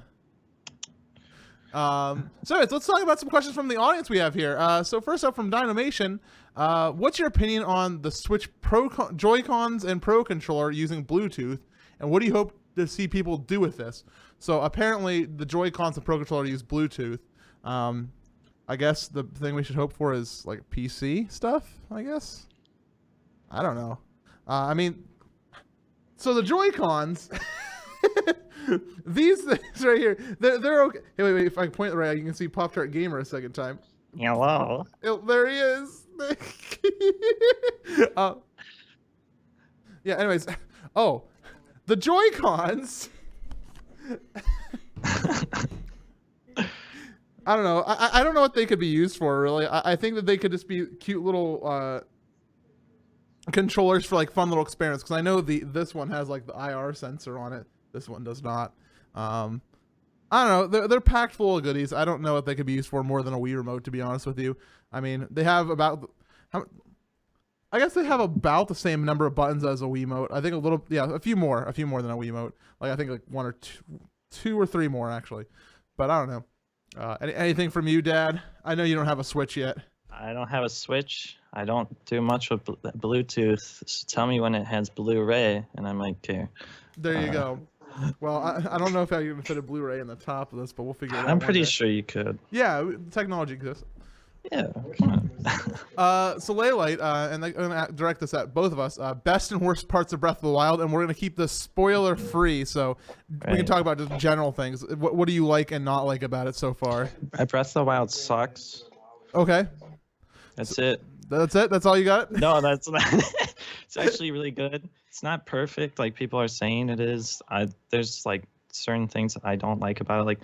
So let's talk about some questions from the audience we have here. So first up from Dynamation, what's your opinion on the Switch Pro Joy-Cons and Pro Controller using Bluetooth, and what do you hope to see people do with this? So apparently the Joy-Cons and Pro Controller use Bluetooth. I guess the thing we should hope for is like PC stuff, I guess. I don't know. I mean, so the Joy-Cons, these things right here, they're okay. Hey, wait, if I point right, you can see Poptartgamer a second time. Hello. There he is. Yeah, anyways. Oh, the Joy-Cons. I don't know. I don't know what they could be used for, really. I think that they could just be cute little controllers for like fun little experiments. Because I know this one has like the IR sensor on it. This one does not. I don't know. They're packed full of goodies. I don't know what they could be used for more than a Wii remote, to be honest with you. I mean, they have I guess they have about the same number of buttons as a Wiimote. I think a few more than a Wiimote. Like I think like one or two or three more actually. But I don't know. Anything from you, Dad? I know you don't have a Switch yet. I don't have a Switch. I don't do much with Bluetooth. So tell me when it has Blu-ray, and I might care. There you go. Well, I don't know if I can fit a Blu-ray in the top of this, but we'll figure it out. I'm pretty sure you could. Yeah, technology exists. Yeah, come on. So Laylite, and I'm going to direct this at both of us, best and worst parts of Breath of the Wild, and we're going to keep this spoiler free, so we can talk about just general things. What do you like and not like about it so far? Breath of the Wild sucks. Okay. That's it. That's it? That's all you got? No, that's not. It's actually really good. It's not perfect like people are saying it is. There's like certain things that I don't like about it.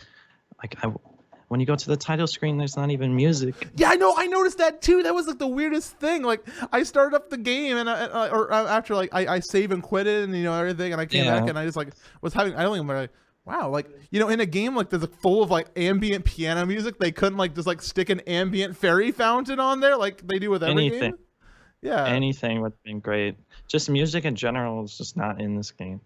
When you go to the title screen, there's not even music. Yeah, I know. I noticed that too. That was like the weirdest thing. Like I started up the game and after like I save and quit it and everything, and I came back and I just like was having idling. Like, wow, like in a game like there's full of like ambient piano music, they couldn't like just like stick an ambient fairy fountain on there like they do with every game. Yeah, anything would have been great. Just music in general is just not in this game.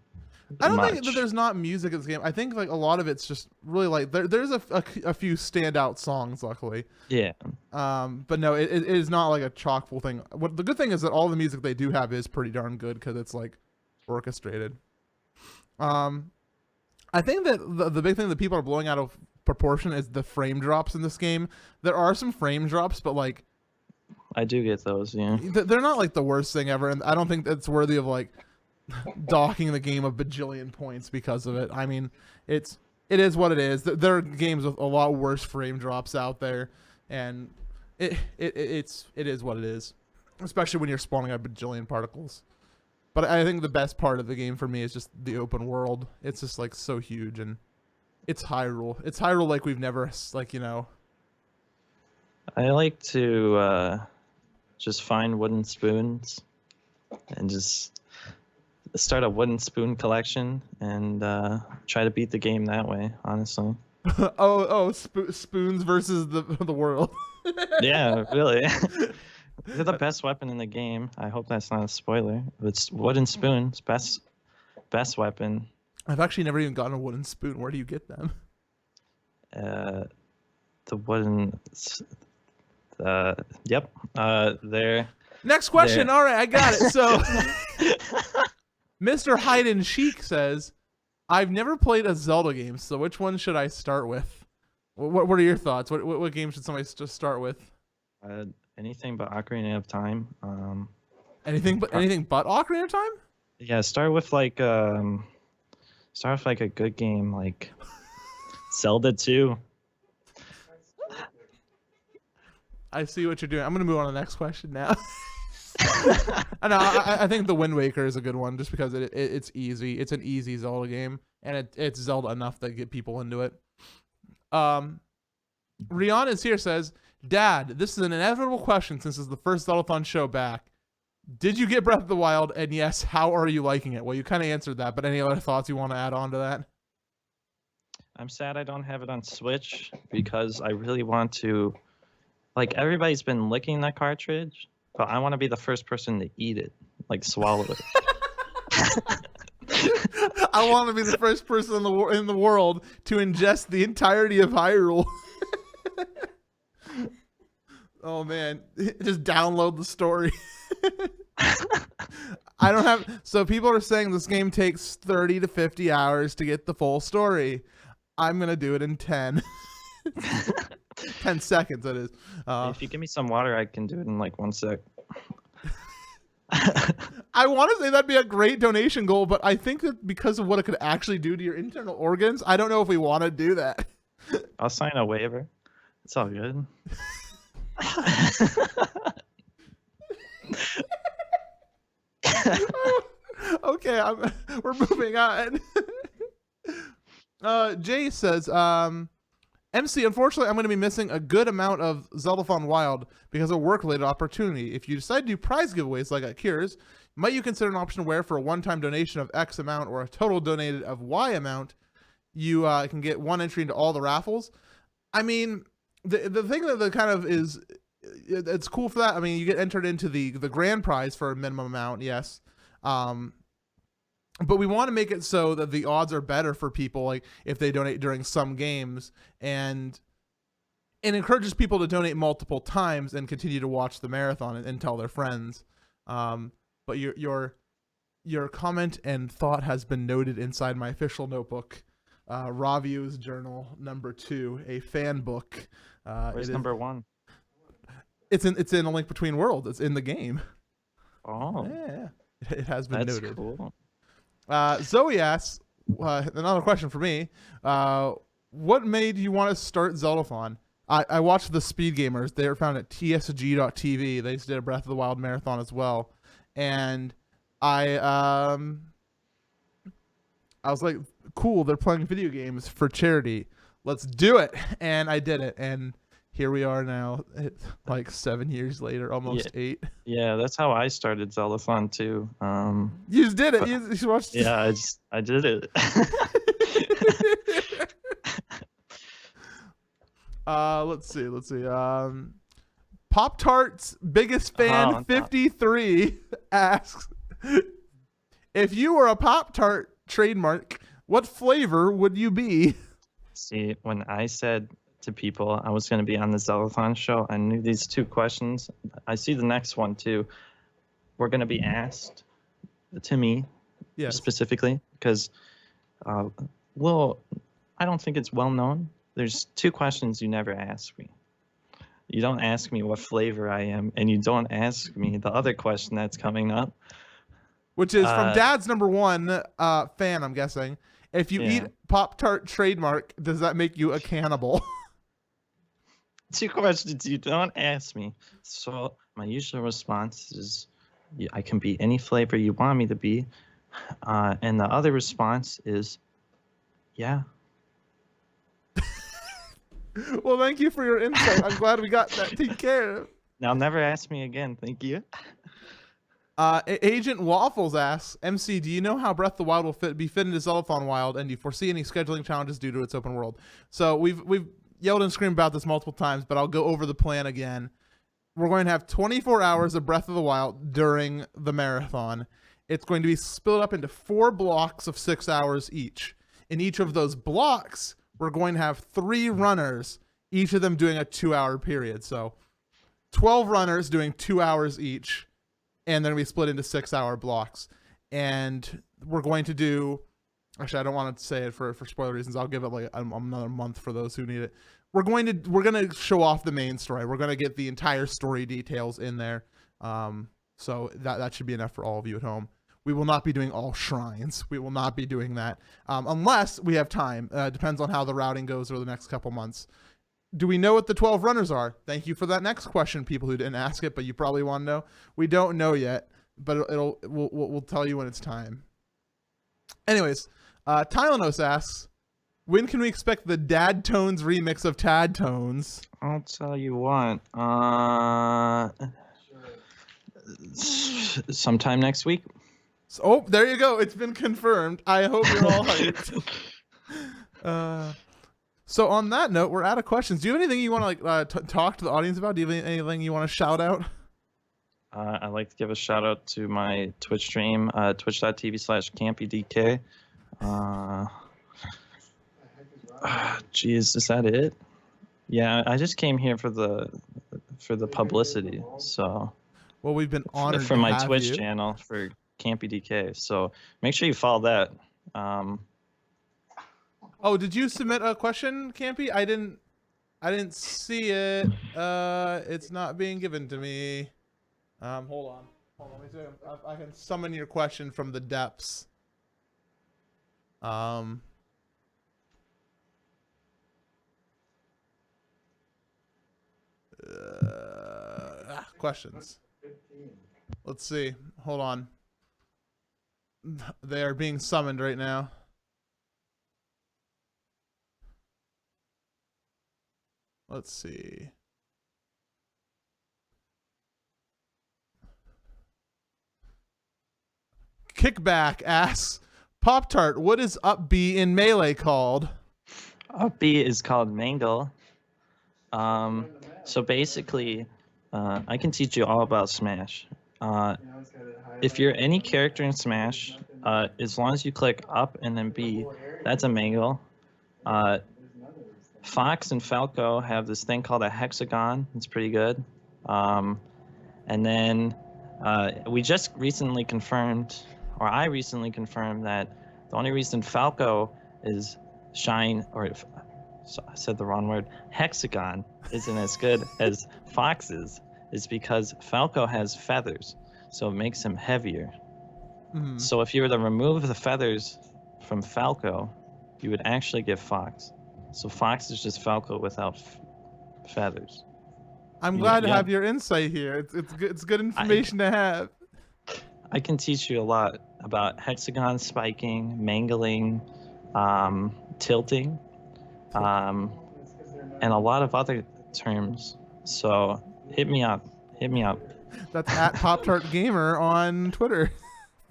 I don't think that there's not music in this game. I think like a lot of it's just really like there's a few standout songs, luckily. Yeah. But no, it is not like a chock full thing. The good thing is that all the music they do have is pretty darn good because it's like orchestrated. I think that the big thing that people are blowing out of proportion is the frame drops in this game. There are some frame drops, but like I do get those. Yeah. They're not like the worst thing ever, and I don't think it's worthy of like docking the game a bajillion points because of it. I mean, it is what it is. There are games with a lot worse frame drops out there, and it is what it is, especially when you're spawning a bajillion particles. But I think the best part of the game for me is just the open world. It's just like so huge, and it's Hyrule. It's Hyrule like we've never like. I like to just find wooden spoons and just start a wooden spoon collection and try to beat the game that way, honestly. Spoons versus the world. Yeah, really. They're the best weapon in the game. I hope that's not a spoiler. It's wooden spoons, best weapon. I've actually never even gotten a wooden spoon. Where do you get them? The wooden. Yep. There. Next question. There. All right, I got it. So, Mr. Hide and Chic says, "I've never played a Zelda game, so which one should I start with?" What are your thoughts? What game should somebody just start with? Anything but Ocarina of Time. Anything but Ocarina of Time? Yeah, start with like a good game like Zelda 2. I see what you're doing. I'm gonna move on to the next question now. I think the Wind Waker is a good one just because it's easy. It's an easy Zelda game, and it's Zelda enough to get people into it. Rihanna is here, says, "Dad, this is an inevitable question since it's the first Zeldathon show back. Did you get Breath of the Wild? And yes, how are you liking it?" Well, you kind of answered that, but any other thoughts you want to add on to that? I'm sad I don't have it on Switch because I really want to. Like, everybody's been licking that cartridge, but I want to be the first person to eat it, like swallow it. I want to be the first person in the world to ingest the entirety of Hyrule. Oh man, just download the story. I don't have. So people are saying this game takes 30 to 50 hours to get the full story. I'm gonna do it in 10. 10 seconds, that is. If you give me some water, I can do it in like 1 sec. I want to say that'd be a great donation goal, but I think that because of what it could actually do to your internal organs, I don't know if we want to do that. I'll sign a waiver. It's all good. Okay, we're moving on. Jay says, MC, unfortunately, I'm going to be missing a good amount of Zeldathon Wild because of work-related opportunity. If you decide to do prize giveaways like at Cures, might you consider an option where for a one-time donation of X amount or a total donated of Y amount, you can get one entry into all the raffles? I mean, the thing that kind of is, it's cool for that. I mean, you get entered into the grand prize for a minimum amount, yes. But we want to make it so that the odds are better for people, like if they donate during some games, and it encourages people to donate multiple times and continue to watch the marathon and tell their friends. But your comment and thought has been noted inside my official notebook, Raview's Journal number 2, a fan book. Where's number 1? It's in A Link Between Worlds. It's in the game. Oh, yeah, it has been noted. That's cool. Zoe asks, another question for me. What made you want to start Zeldathon? I watched the Speed Gamers. They were found at tsg.tv. They just did a Breath of the Wild marathon as well. And I was like, cool, they're playing video games for charity. Let's do it. And I did it. And here we are now, like 7 years later, almost 8. Yeah, that's how I started Zeldathon too. You just did it. You just watched. Yeah, I did it. Let's see. Pop-Tart's biggest fan 53 asks, if you were a Pop-Tart trademark, what flavor would you be? See, when I said to people I was going to be on the Zeldathon show, I knew these 2 questions. I see the next one too. We're going to be asked to me specifically because, well, I don't think it's well known. There's 2 questions you never ask me. You don't ask me what flavor I am, and you don't ask me the other question that's coming up, which is from Dad's number 1 fan, I'm guessing. If you eat Pop-Tart trademark, does that make you a cannibal? 2 questions you don't ask me. So my usual response is, I can be any flavor you want me to be. And the other response is, yeah. Well, thank you for your insight. I'm glad we got that taken care of. Now never ask me again. Thank you. Agent Waffles asks, MC, do you know how Breath of the Wild will be fit into Zeldathon Wild, and do you foresee any scheduling challenges due to its open world? So we've yelled and screamed about this multiple times, but I'll go over the plan again. We're going to have 24 hours of Breath of the Wild during the marathon. It's going to be split up into 4 blocks of 6 hours each. In each of those blocks, we're going to have 3 runners, each of them doing a 2-hour period. So 12 runners doing 2 hours each, and they're going to be split into 6-hour blocks. And we're going to do, actually, I don't want to say it for spoiler reasons. I'll give it like another month for those who need it. We're going to show off the main story. We're going to get the entire story details in there. So that should be enough for all of you at home. We will not be doing all shrines. We will not be doing that unless we have time. Depends on how the routing goes over the next couple months. Do we know what the 12 runners are? Thank you for that next question, people who didn't ask it, but you probably want to know. We don't know yet, but we'll tell you when it's time. Anyways, Tylenos asks, when can we expect the Dad Tones remix of Tad Tones? I'll tell you what. Sometime next week. So, oh, there you go. It's been confirmed. I hope you're all hyped. So on that note, we're out of questions. Do you have anything you want to talk to the audience about? Do you have anything you want to shout out? I'd like to give a shout out to my Twitch stream, twitch.tv/campydk. Geez, is that it? Yeah, I just came here for the publicity. So, well, we've been honored for my Twitch channel for campydk. So make sure you follow that. Oh, did you submit a question, Campy? I didn't see it. It's not being given to me. Hold on. Let me see. I can summon your question from the depths. Questions. Let's see. Hold on. They are being summoned right now. Let's see. Kickback asks, Pop-Tart, what is up B in Melee called? Up B is called Mangle. So basically, I can teach you all about Smash. If you're any character in Smash, as long as you click up and then B, that's a Mangle. Fox and Falco have this thing called a hexagon. It's pretty good. And then we just recently confirmed, or I recently confirmed, that the only reason Falco is I said the wrong word, hexagon isn't as good as Fox's is because Falco has feathers, so it makes him heavier. Mm-hmm. So if you were to remove the feathers from Falco, you would actually get Fox. So Fox is just Falco without feathers. I'm glad to have your insight here. It's good information to have. I can teach you a lot about hexagon spiking, mangling, tilting, and a lot of other terms. So hit me up. That's at Poptartgamer on Twitter.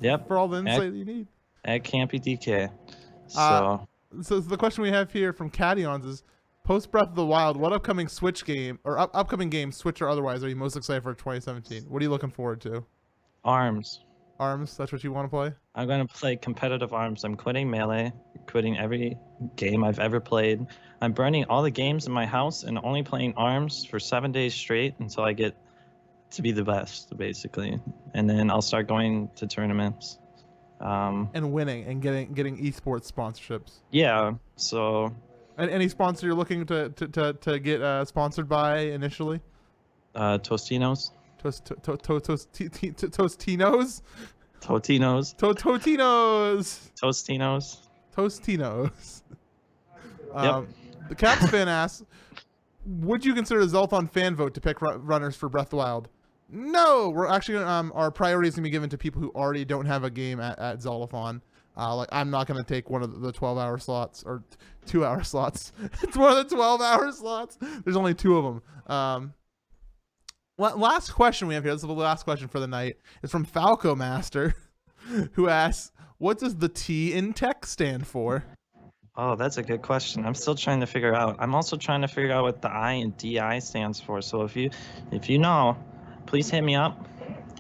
Yep. For all the insight you need. At CampyDK. So the question we have here from Cations is, post Breath of the Wild, what upcoming Switch game or upcoming games, Switch or otherwise, are you most excited for 2017? What are you looking forward to? ARMS. ARMS, that's what you want to play? I'm going to play competitive ARMS. I'm quitting Melee, quitting every game I've ever played. I'm burning all the games in my house and only playing ARMS for 7 days straight until I get to be the best, basically. And then I'll start going to tournaments. And winning and getting esports sponsorships. Yeah, so... And any sponsor you're looking to get sponsored by initially? Tostinos. Tostinos? Totinos. Tostinos. Tostinos. Yep. The Caps fan asks, would you consider a Zeldathon fan vote to pick runners for Breath of the Wild? No, we're actually our priority is gonna be given to people who already don't have a game at Zeldathon. Like I'm not gonna take one of the 12-hour slots or 2-hour slots. It's one of the 12-hour slots. There's only 2 of them. last question we have here. This is the last question for the night. It's from Falco Master, who asks, "What does the T in tech stand for?" Oh, that's a good question. I'm still trying to figure out. I'm also trying to figure out what the I in DI stands for. So if you know, please hit me up.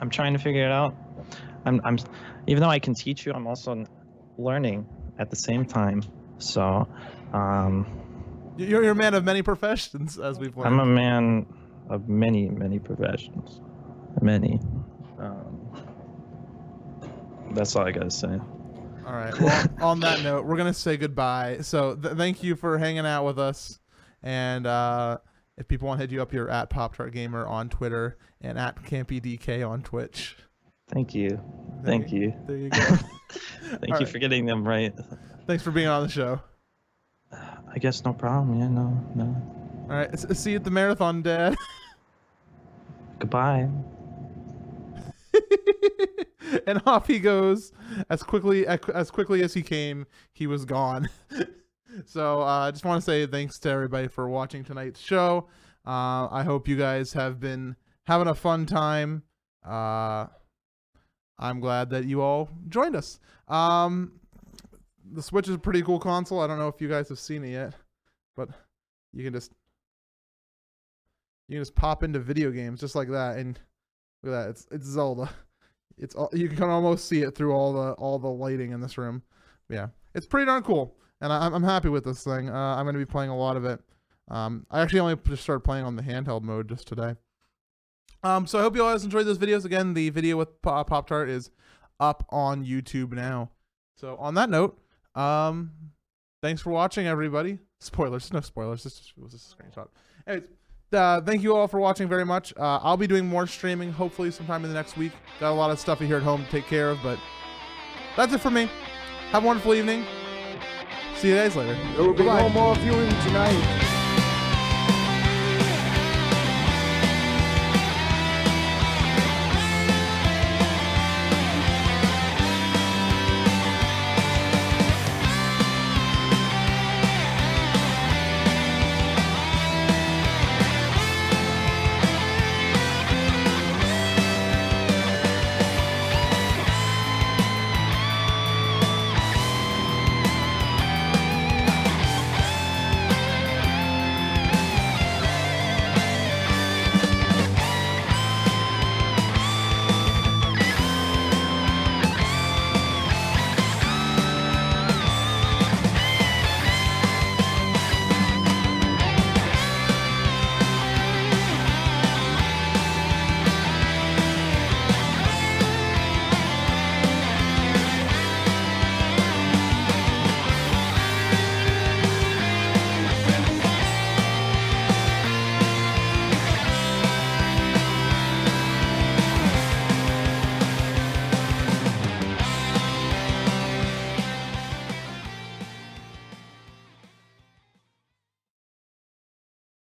I'm trying to figure it out. I'm even though I can teach you, I'm also learning at the same time. So, You're a man of many professions, as we've learned. I'm a man of many professions. Many. That's all I gotta say. All right. Well, on that note, we're gonna say goodbye. So thank you for hanging out with us. And if people want to hit you up, you're at Poptartgamer on Twitter and at CampyDK on Twitch. Thank you. Thank you. There you go. Thank you for getting them right. Thanks for being on the show. I guess no problem. Yeah, no. All right. See you at the marathon, Dad. Goodbye. And off he goes as quickly as he came. He was gone. So I just want to say thanks to everybody for watching tonight's show. I hope you guys have been having a fun time. I'm glad that you all joined us. The Switch is a pretty cool console. I don't know if you guys have seen it yet, but you can just pop into video games just like that, and look at that. It's Zelda. You can almost see it through all the lighting in this room. Yeah, it's pretty darn cool, and I'm happy with this thing. I'm going to be playing a lot of it. I actually only just started playing on the handheld mode just today. So I hope you all guys enjoyed those videos. Again, the video with Pop-Tart is up on YouTube now. So on that note, thanks for watching, everybody. Spoilers, no spoilers. This was just a screenshot. Anyways, thank you all for watching very much. I'll be doing more streaming, hopefully sometime in the next week. Got a lot of stuff here at home to take care of, but that's it for me. Have a wonderful evening. See you guys later. There will be Bye-bye. no more viewing tonight.